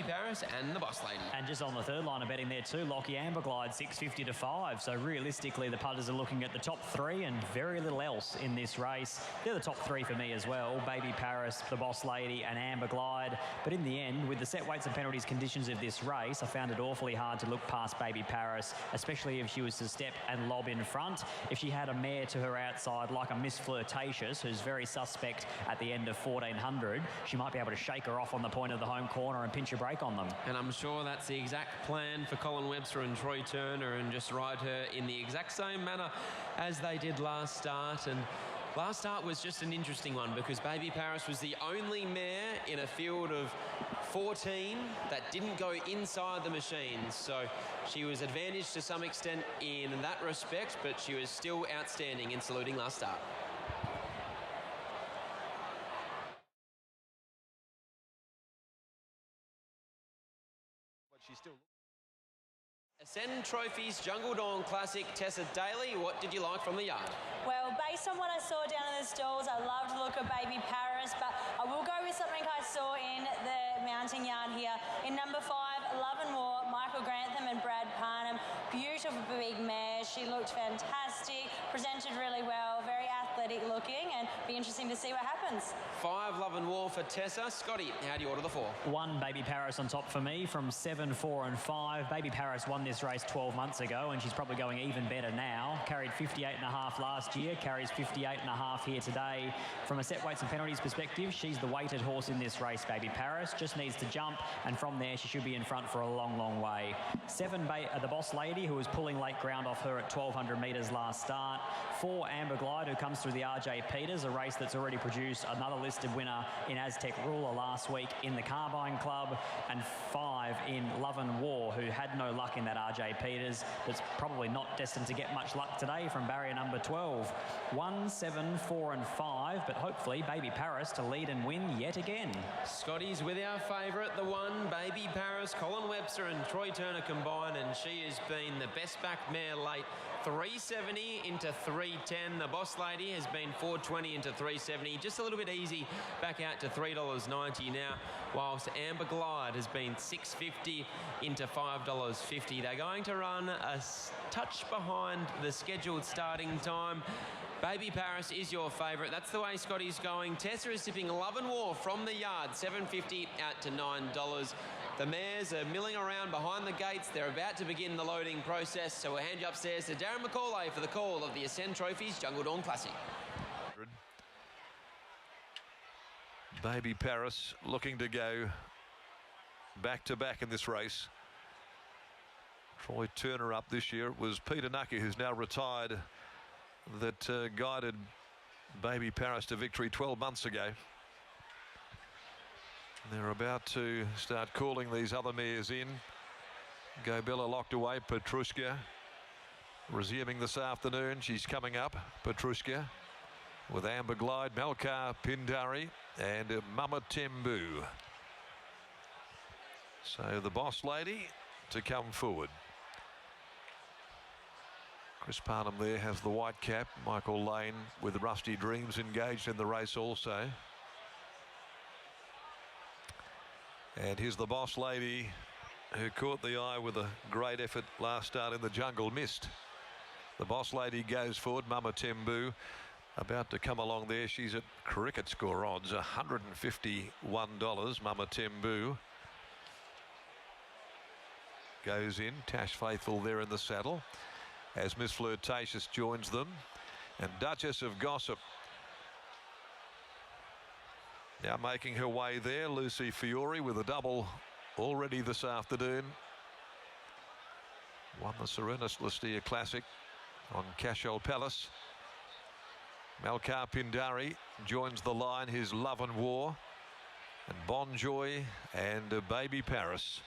Paris and the Boss Lady. And just on the third line of betting there too, Lockie Amberglide, 650 to 5. So realistically, the punters are looking at the top three and very little else in this race. They're the top three for me as well. Baby Paris, the Boss Lady and Amberglide. But in the end, with the set weights and penalties conditions of this race, I found it awfully hard to look past Baby Paris, especially if she was to step and lob in front. If she had a mare to her outside like a Miss Flirtatious, who's very suspect at the end of 1400, she might be able to shake her off on the point of the home corner and pinch a break on them. And I'm sure that's the exact plan for Colin Webster and Troy Turner, and just ride her in the exact same manner as they did last start. And last start was just an interesting one because Baby Paris was the only mare in a field of 14 that didn't go inside the machines. So she was advantaged to some extent in that respect, but she was still outstanding in saluting last start. She's still... Ascend Trophies Jungle Dawn Classic. Tessa Daly, what did you like from the yard? Well, based on what I saw down in the stalls, I loved the look of Baby Paris, but I will go with something I saw in the mounting yard here. In number 5, Love and War, Michael Grantham and Brad Parnham. Beautiful big mare. She looked fantastic, presented really well, very athletic looking, and be interesting to see what happens. 5, Love and War for Tessa. Scotty, how do you order the 4? 1, Baby Paris on top for me from 7, 4 and 5. Baby Paris won this race 12 months ago, and she's probably going even better now. Carried 58.5 last year, carries 58.5 here today. From a set weights and penalties perspective, she's the weighted horse in this race, Baby Paris. Just needs to jump, and from there she should be in front for a long, long way. 7, the Boss Lady, who was pulling late ground off her at 1200 metres last start. 4, Amberglide, who comes through the RJ Peters, a race that's already produced another listed winner in Aztec Ruler last week in the Carbine Club. And 5 in Love and War, who had no luck in that RJ Peters, that's probably not destined to get much luck today from barrier number 12. 1, 7, 4 and 5, but hopefully Baby Paris to lead and win yet again. Scotty's with our favourite, the 1, Baby Paris, Colin Webster and Troy Turner combined, and she has been the best back mare late. 370 into 310. The Boss Lady has been 420 into 370. Just a little bit easy back out to $3.90 now, whilst Amberglide has been 650 into $5.50. They're going to run a touch behind the scheduled starting time. Baby Paris is your favourite. That's the way Scotty's going. Tessa is tipping Love and War from the yard, $7.50 out to $9. The mares are milling around behind the gates. They're about to begin the loading process, so we'll hand you upstairs to Darren McCauley for the call of the Ascend Trophies Jungle Dawn Classic. Baby Paris looking to go back-to-back in this race. Troy Turner up this year. It was Peter Nucky, who's now retired, that guided Baby Paris to victory 12 months ago. They're about to start calling these other mares in. Gobella locked away. Petrushka resuming this afternoon. She's coming up. Petrushka with Amberglide, Malkar Pindari and Mama Tembu. So the Boss Lady to come forward. Chris Parnham there has the white cap. Michael Lane with Rusty Dreams engaged in the race also. And here's the Boss Lady, who caught the eye with a great effort last start in the jungle. Missed. The Boss Lady goes forward. Mama Tembu about to come along there. She's at cricket score odds, $151. Mama Tembu goes in. Tash Faithful there in the saddle as Miss Flirtatious joins them. And Duchess of Gossip now making her way there. Lucy Fiore with a double already this afternoon. Won the Serenus Lustia Classic on Cashel Palace. Malkar Pindari joins the line. His Love and War and Bonjoy and Baby Paris.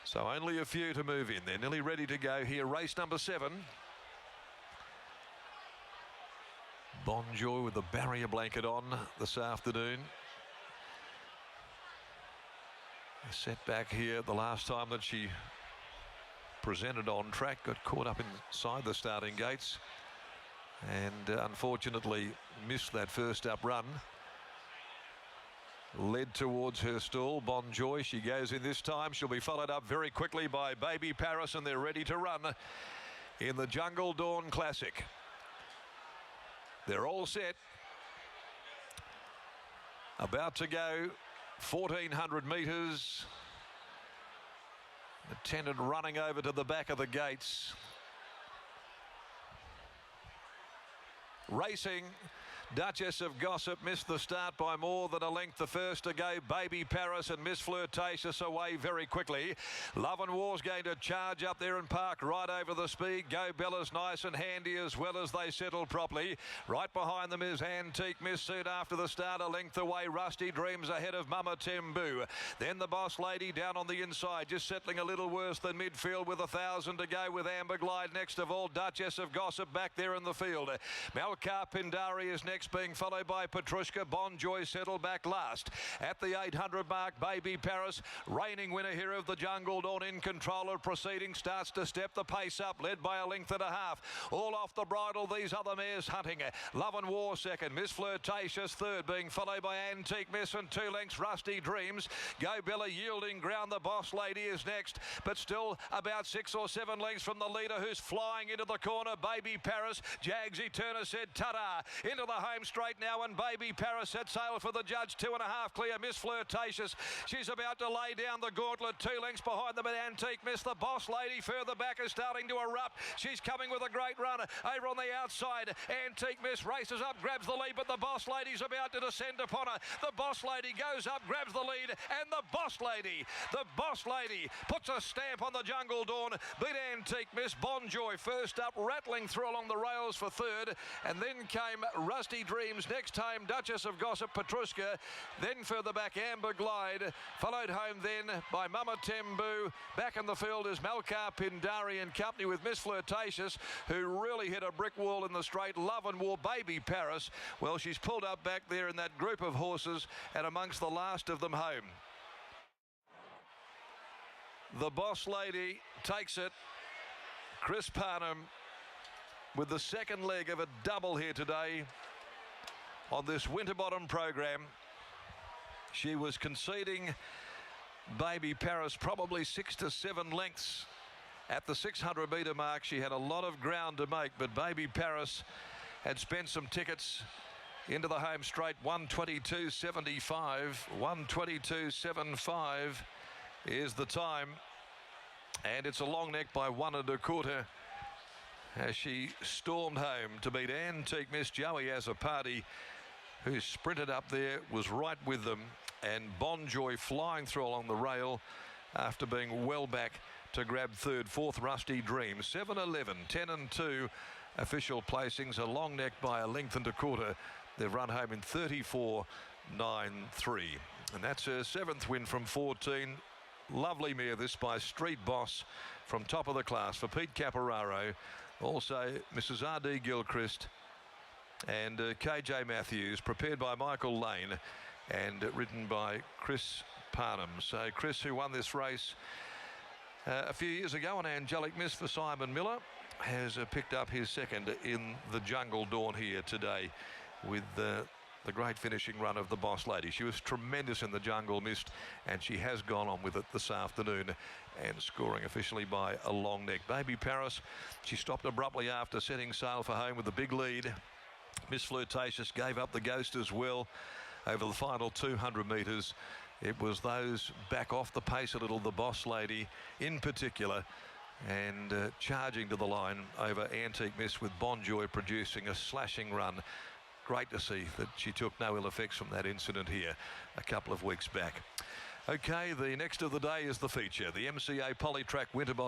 So only a few to move in. They're nearly ready to go here. Race number 7. Bonjoy with the barrier blanket on this afternoon. A setback here the last time that she presented on track, got caught up inside the starting gates and unfortunately missed that first up run. led towards her stall. Bonjoy, she goes in this time. She'll be followed up very quickly by Baby Paris, and they're ready to run in the Jungle Dawn Classic. They're all set. About to go 1,400 metres. Attendant running over to the back of the gates. Racing. Duchess of Gossip missed the start by more than a length. The first to go, Baby Paris, and Miss Flirtatious away very quickly. Love and War's going to charge up there and park right over the speed. Go Bella's nice and handy as well as they settle properly. Right behind them is Antique Miss soon after the start. A length away, Rusty Dreams ahead of Mama Tembu. Then the Boss Lady down on the inside, just settling a little worse than midfield with 1,000 to go, with Amber Glide next of all. Duchess of Gossip back there in the field. Malkar Pindari is next, being followed by Petrushka. Bonjoy settled back last. At the 800 mark, Baby Paris, reigning winner here of the Jungle Dawn, in control of proceedings, starts to step the pace up, led by a length and a half. All off the bridle, these other mares hunting. Love and War second, Miss Flirtatious third, being followed by Antique Miss, and 2 lengths Rusty Dreams. Go Bella yielding ground. The Boss Lady is next, but still about 6 or 7 lengths from the leader, who's flying into the corner. Baby Paris, Jagsy Turner said ta-da, into the home straight now, and Baby Paris set sail for the judge. 2.5 clear. Miss Flirtatious, she's about to lay down the gauntlet. 2 lengths behind them at Antique Miss. The Boss Lady further back is starting to erupt. She's coming with a great run over on the outside. Antique Miss races up, grabs the lead, but the Boss Lady's about to descend upon her. The Boss Lady goes up, grabs the lead, and the Boss Lady puts a stamp on the Jungle Dawn. Beat Antique Miss. Bonjoy first up, rattling through along the rails for third, and then came Rusty Dreams. Next time, Duchess of Gossip, Petrushka. Then further back, Amber Glide. Followed home then by Mama Tembu. Back in the field is Malkar Pindari in company with Miss Flirtatious, who really hit a brick wall in the straight. Love and War. Baby Paris, well, she's pulled up back there in that group of horses and amongst the last of them home. The Boss Lady takes it. Chris Parnham with the second leg of a double here today on this Winterbottom program. She was conceding Baby Paris probably 6 to 7 lengths at the 600 metre mark. She had a lot of ground to make, but Baby Paris had spent some tickets into the home straight. 122.75. 122.75 is the time, and it's a long neck by 1 1/4 as she stormed home to beat Antique Miss. Joey as a party, who sprinted up there, was right with them, and Bonjoy flying through along the rail after being well back to grab third. Fourth, Rusty Dream. 7-11, 10 and 2 official placings. A long neck by 1 1/4. They've run home in 34.93, and that's her 7th win from 14. Lovely mare this by Street Boss from top of the class for Pete Caporaro. Also Mrs. R.D. Gilchrist and KJ Matthews, prepared by Michael Lane and ridden by Chris Parnham. So Chris, who won this race a few years ago on Angelic Miss for Simon Miller, has picked up his second in the Jungle Dawn here today with the great finishing run of the Boss Lady. She was tremendous in the Jungle Mist, and she has gone on with it this afternoon and scoring officially by a long neck. Baby Paris, she stopped abruptly after setting sail for home with a big lead. Miss Flirtatious gave up the ghost as well over the final 200 metres. It was those back off the pace a little, the Boss Lady in particular, and charging to the line over Antique Miss, with Bonjoy producing a slashing run. Great to see that she took no ill effects from that incident here a couple of weeks back. Okay, the next of the day is the feature, the MCA Polytrack Winterbottom